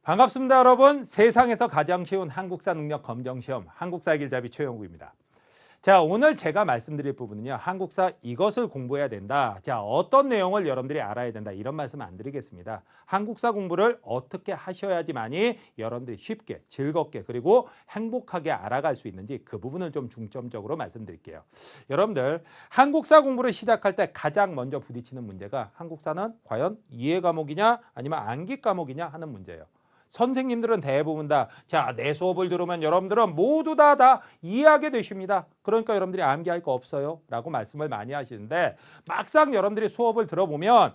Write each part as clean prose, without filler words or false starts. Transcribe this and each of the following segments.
반갑습니다, 여러분. 세상에서 가장 쉬운 한국사 능력 검정 시험 한국사 길잡이 최영구입니다. 자, 오늘 제가 말씀드릴 부분은요. 한국사 이것을 공부해야 된다. 자, 어떤 내용을 여러분들이 알아야 된다. 이런 말씀 안 드리겠습니다. 한국사 공부를 어떻게 하셔야지만이 여러분들이 쉽게, 즐겁게, 그리고 행복하게 알아갈 수 있는지 그 부분을 좀 중점적으로 말씀드릴게요. 여러분들, 한국사 공부를 시작할 때 가장 먼저 부딪히는 문제가 한국사는 과연 이해 과목이냐 아니면 암기 과목이냐 하는 문제예요. 선생님들은 대부분 다, 자, 내 수업을 들으면 여러분들은 모두 다 이해하게 되십니다. 그러니까 여러분들이 암기할 거 없어요 라고 말씀을 많이 하시는데, 막상 여러분들이 수업을 들어보면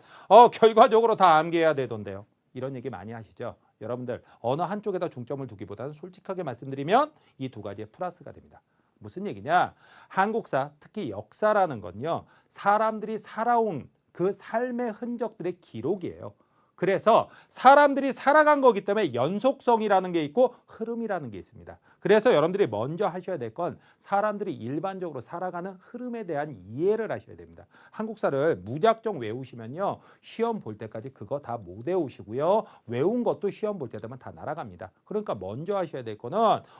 결과적으로 다 암기해야 되던데요. 이런 얘기 많이 하시죠. 여러분들 어느 한쪽에다 중점을 두기보다는 솔직하게 말씀드리면 이 두 가지의 플러스가 됩니다. 무슨 얘기냐? 한국사, 특히 역사라는 건요, 사람들이 살아온 그 삶의 흔적들의 기록이에요. 그래서 사람들이 살아간 거기 때문에 연속성이라는 게 있고 흐름이라는 게 있습니다. 그래서 여러분들이 먼저 하셔야 될 건 사람들이 일반적으로 살아가는 흐름에 대한 이해를 하셔야 됩니다. 한국사를 무작정 외우시면요, 시험 볼 때까지 그거 다 못 외우시고요. 외운 것도 시험 볼 때 되면 다 날아갑니다. 그러니까 먼저 하셔야 될 거는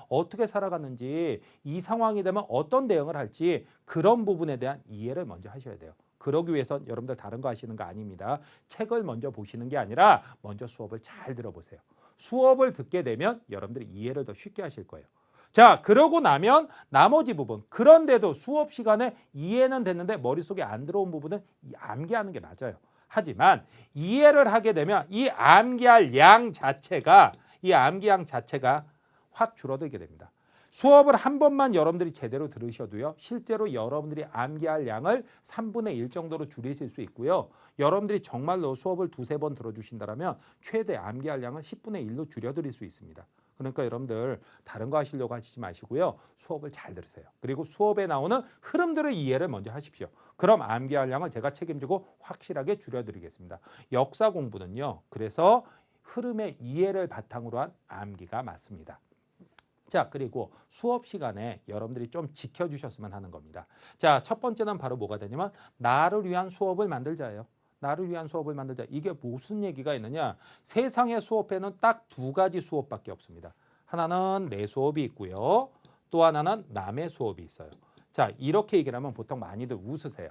어떻게 살아갔는지, 이 상황이 되면 어떤 대응을 할지, 그런 부분에 대한 이해를 먼저 하셔야 돼요. 그러기 위해선 여러분들 다른 거 하시는 거 아닙니다. 책을 먼저 보시는 게 아니라 먼저 수업을 잘 들어보세요. 수업을 듣게 되면 여러분들이 이해를 더 쉽게 하실 거예요. 자, 그러고 나면 나머지 부분, 그런데도 수업 시간에 이해는 됐는데 머릿속에 안 들어온 부분은 암기하는 게 맞아요. 하지만 이해를 하게 되면 이 암기할 양 자체가, 이 암기양 자체가 확 줄어들게 됩니다. 수업을 한 번만 여러분들이 제대로 들으셔도요, 실제로 여러분들이 암기할 양을 3분의 1 정도로 줄이실 수 있고요. 여러분들이 정말로 수업을 두세 번 들어주신다면 최대 암기할 양을 10분의 1로 줄여드릴 수 있습니다. 그러니까 여러분들 다른 거 하시려고 하시지 마시고요. 수업을 잘 들으세요. 그리고 수업에 나오는 흐름들을 이해를 먼저 하십시오. 그럼 암기할 양을 제가 책임지고 확실하게 줄여드리겠습니다. 역사 공부는요, 그래서 흐름의 이해를 바탕으로 한 암기가 맞습니다. 자, 그리고 수업 시간에 여러분들이 좀 지켜주셨으면 하는 겁니다. 자, 첫 번째는 바로 뭐가 되냐면 나를 위한 수업을 만들자예요. 나를 위한 수업을 만들자. 이게 무슨 얘기가 있느냐? 세상의 수업에는 딱 두 가지 수업밖에 없습니다. 하나는 내 수업이 있고요. 또 하나는 남의 수업이 있어요. 자, 이렇게 얘기를 하면 보통 많이들 웃으세요.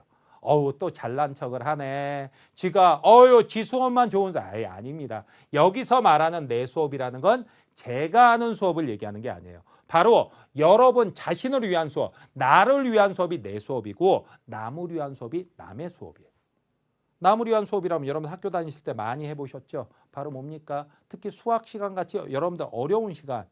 또 잘난 척을 하네. 지가 지 수업만 좋은 사람. 아예 아닙니다. 여기서 말하는 내 수업이라는 건 제가 하는 수업을 얘기하는 게 아니에요. 바로 여러분 자신을 위한 수업, 나를 위한 수업이 내 수업이고 남을 위한 수업이 남의 수업이에요. 남을 위한 수업이라면 여러분 학교 다니실 때 많이 해보셨죠? 바로 뭡니까? 특히 수학 시간 같이 여러분들 어려운 시간,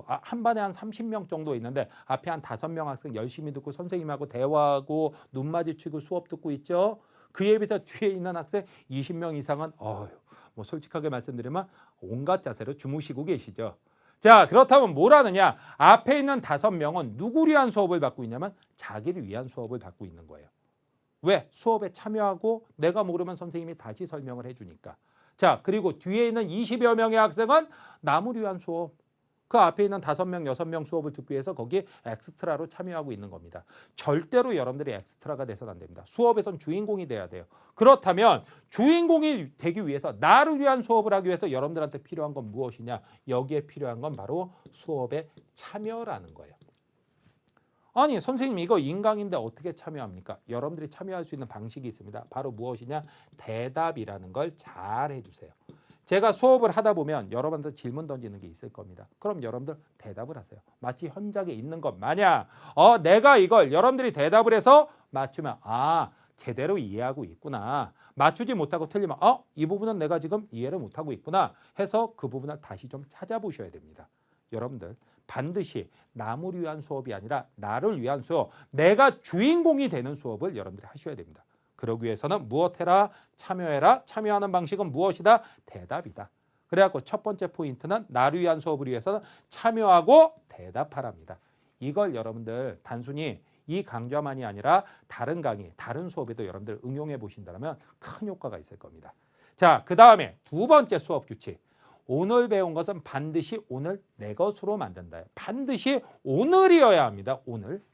한 반에 한 30명 정도 있는데 앞에 한 5명 학생 열심히 듣고 선생님하고 대화하고 눈 마주치고 수업 듣고 있죠? 그에 비해서 뒤에 있는 학생 20명 이상은 뭐 솔직하게 말씀드리면 온갖 자세로 주무시고 계시죠. 자, 그렇다면 뭘 하느냐? 앞에 있는 5명은 누구를 위한 수업을 받고 있냐면 자기를 위한 수업을 받고 있는 거예요. 왜? 수업에 참여하고 내가 모르면 선생님이 다시 설명을 해주니까. 자, 그리고 뒤에 있는 20여 명의 학생은 남을 위한 수업. 그 앞에 있는 5명, 6명 수업을 듣기 위해서 거기에 엑스트라로 참여하고 있는 겁니다. 절대로 여러분들이 엑스트라가 돼서는 안 됩니다. 수업에선 주인공이 돼야 돼요. 그렇다면 주인공이 되기 위해서, 나를 위한 수업을 하기 위해서 여러분들한테 필요한 건 무엇이냐? 여기에 필요한 건 바로 수업에 참여라는 거예요. 아니, 선생님 이거 인강인데 어떻게 참여합니까? 여러분들이 참여할 수 있는 방식이 있습니다. 바로 무엇이냐? 대답이라는 걸 잘 해주세요. 제가 수업을 하다 보면 여러분들 질문 던지는 게 있을 겁니다. 그럼 여러분들 대답을 하세요. 마치 현장에 있는 것 마냥 내가 이걸 여러분들이 대답을 해서 맞추면 제대로 이해하고 있구나. 맞추지 못하고 틀리면 이 부분은 내가 지금 이해를 못하고 있구나 해서 그 부분을 다시 좀 찾아보셔야 됩니다. 여러분들 반드시 남을 위한 수업이 아니라 나를 위한 수업, 내가 주인공이 되는 수업을 여러분들이 하셔야 됩니다. 그러기 위해서는 무엇해라? 참여해라. 참여하는 방식은 무엇이다? 대답이다. 그래갖고 첫 번째 포인트는 나를 위한 수업을 위해서는 참여하고 대답하랍니다. 이걸 여러분들 단순히 이 강좌만이 아니라 다른 강의, 다른 수업에도 여러분들 응용해 보신다면 큰 효과가 있을 겁니다. 자, 그 다음에 두 번째 수업 규칙. 오늘 배운 것은 반드시 오늘 내 것으로 만든다. 반드시 오늘이어야 합니다. 오늘.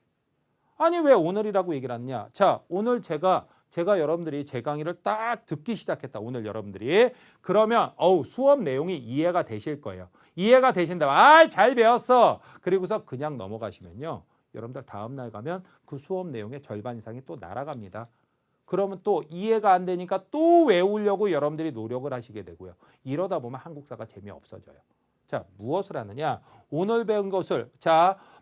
아니, 왜 오늘이라고 얘기를 하느냐? 자, 오늘 제가 제가 여러분들이 제 강의를 딱 듣기 시작했다. 오늘 여러분들이. 그러면 수업 내용이 이해가 되실 거예요. 이해가 되신다면 잘 배웠어. 그리고서 그냥 넘어가시면요. 여러분들 다음 날 가면 그 수업 내용의 절반 이상이 또 날아갑니다. 그러면 또 이해가 안 되니까 또 외우려고 여러분들이 노력을 하시게 되고요. 이러다 보면 한국사가 재미없어져요. 자, 무엇을 하느냐? 오늘 배운 것을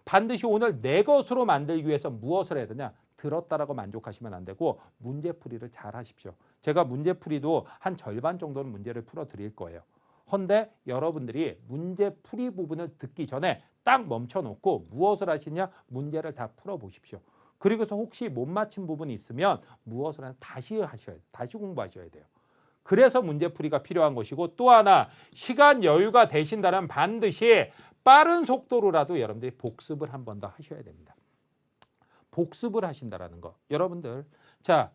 반드시 오늘 내 것으로 만들기 위해서 무엇을 해야 되냐? 들었다라고 만족하시면 안 되고 문제풀이를 잘 하십시오. 제가 문제풀이도 한 절반 정도는 문제를 풀어드릴 거예요. 헌데 여러분들이 문제풀이 부분을 듣기 전에 딱 멈춰놓고 무엇을 하시냐? 문제를 다 풀어보십시오. 그리고서 혹시 못 맞힌 부분이 있으면 무엇을 하냐? 다시 공부하셔야 돼요. 그래서 문제풀이가 필요한 것이고 또 하나 시간 여유가 되신다면 반드시 빠른 속도로라도 여러분들이 복습을 한 번 더 하셔야 됩니다. 복습을 하신다라는 거. 여러분들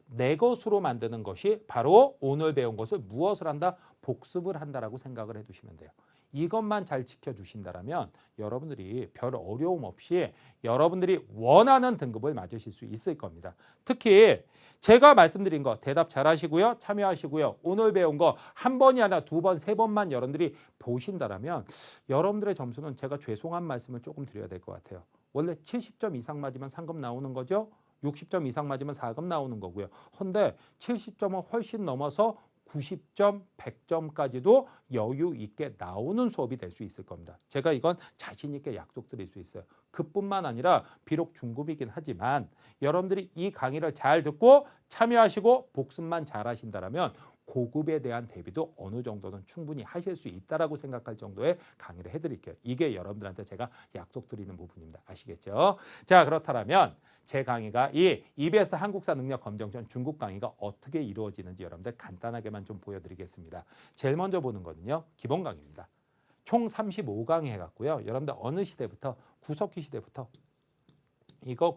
내 것으로 만드는 것이 바로 오늘 배운 것을 무엇을 한다? 복습을 한다라고 생각을 해두시면 돼요. 이것만 잘 지켜주신다면 여러분들이 별 어려움 없이 여러분들이 원하는 등급을 맞으실 수 있을 겁니다. 특히 제가 말씀드린 거 대답 잘 하시고요. 참여하시고요. 오늘 배운 거 한 번이 아니라 두 번, 세 번만 여러분들이 보신다면 여러분들의 점수는 제가 죄송한 말씀을 조금 드려야 될 것 같아요. 원래 70점 이상 맞으면 상금 나오는 거죠. 60점 이상 맞으면 4금 나오는 거고요. 헌데 70점은 훨씬 넘어서 90점, 100점까지도 여유 있게 나오는 수업이 될 수 있을 겁니다. 제가 이건 자신 있게 약속드릴 수 있어요. 그뿐만 아니라 비록 중급이긴 하지만 여러분들이 이 강의를 잘 듣고 참여하시고 복습만 잘 하신다면 고급에 대한 대비도 어느 정도는 충분히 하실 수 있다라고 생각할 정도의 강의를 해드릴게요. 이게 여러분들한테 제가 약속드리는 부분입니다. 아시겠죠? 자, 그렇다면 제 강의가 이 EBS 한국사 능력 검정시험 중급 강의가 어떻게 이루어지는지 여러분들 간단하게만 좀 보여드리겠습니다. 제일 먼저 보는 거는요. 기본 강의입니다. 총 35강의 해갖고요. 여러분들 어느 시대부터 구석기 시대부터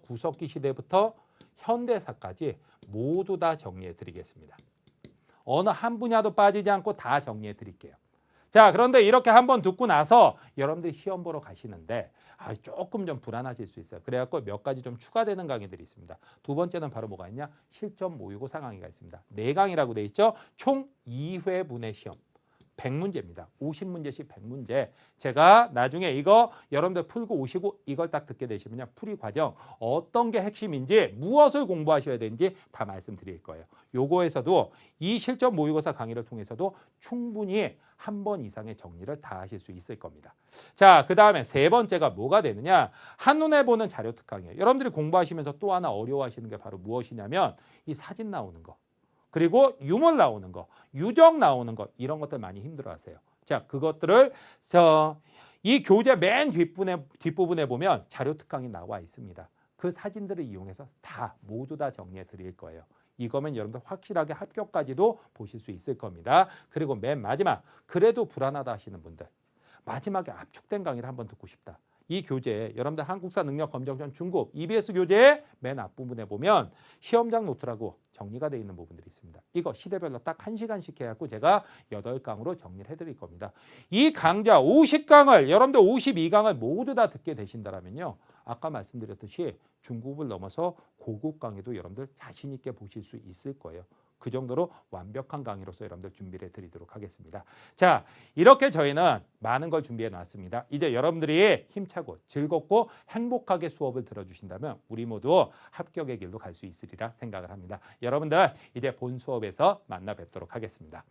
구석기 시대부터 현대사까지 모두 다 정리해 드리겠습니다. 어느 한 분야도 빠지지 않고 다 정리해 드릴게요. 자, 그런데 이렇게 한번 듣고 나서 여러분들이 시험 보러 가시는데 조금 좀 불안하실 수 있어요. 그래갖고 몇 가지 좀 추가되는 강의들이 있습니다. 두 번째는 바로 뭐가 있냐? 실전 모의고사 강의가 있습니다. 4강이라고 돼 있죠. 총 2회분의 시험. 100문제입니다. 50문제씩 100문제. 제가 나중에 이거 여러분들 풀고 오시고 이걸 딱 듣게 되시면요. 풀이 과정 어떤 게 핵심인지 무엇을 공부하셔야 되는지 다 말씀드릴 거예요. 요거에서도 이 실전 모의고사 강의를 통해서도 충분히 한 번 이상의 정리를 다 하실 수 있을 겁니다. 자, 그 다음에 세 번째가 뭐가 되느냐? 한눈에 보는 자료 특강이에요. 여러분들이 공부하시면서 또 하나 어려워하시는 게 바로 무엇이냐면 이 사진 나오는 거. 그리고 유물 나오는 거, 유적 나오는 거 이런 것들 많이 힘들어하세요. 자, 그것들을 이 교재 맨 뒷부분에 보면 자료 특강이 나와 있습니다. 그 사진들을 이용해서 모두 다 정리해 드릴 거예요. 이거면 여러분들 확실하게 합격까지도 보실 수 있을 겁니다. 그리고 맨 마지막, 그래도 불안하다 하시는 분들, 마지막에 압축된 강의를 한번 듣고 싶다. 이 교재, 여러분들 한국사 능력 검정시험 중급 EBS 교재 맨 앞부분에 보면 시험장 노트라고 정리가 되어 있는 부분들이 있습니다. 이거 시대별로 딱 1시간씩 해갖고 제가 8강으로 정리를 해드릴 겁니다. 이 강좌 50강을 여러분들 52강을 모두 다 듣게 되신다면요. 아까 말씀드렸듯이 중급을 넘어서 고급 강의도 여러분들 자신 있게 보실 수 있을 거예요. 그 정도로 완벽한 강의로서 여러분들 준비를 해드리도록 하겠습니다. 자, 이렇게 저희는 많은 걸 준비해 놨습니다. 이제 여러분들이 힘차고 즐겁고 행복하게 수업을 들어주신다면 우리 모두 합격의 길로 갈 수 있으리라 생각을 합니다. 여러분들 이제 본 수업에서 만나 뵙도록 하겠습니다.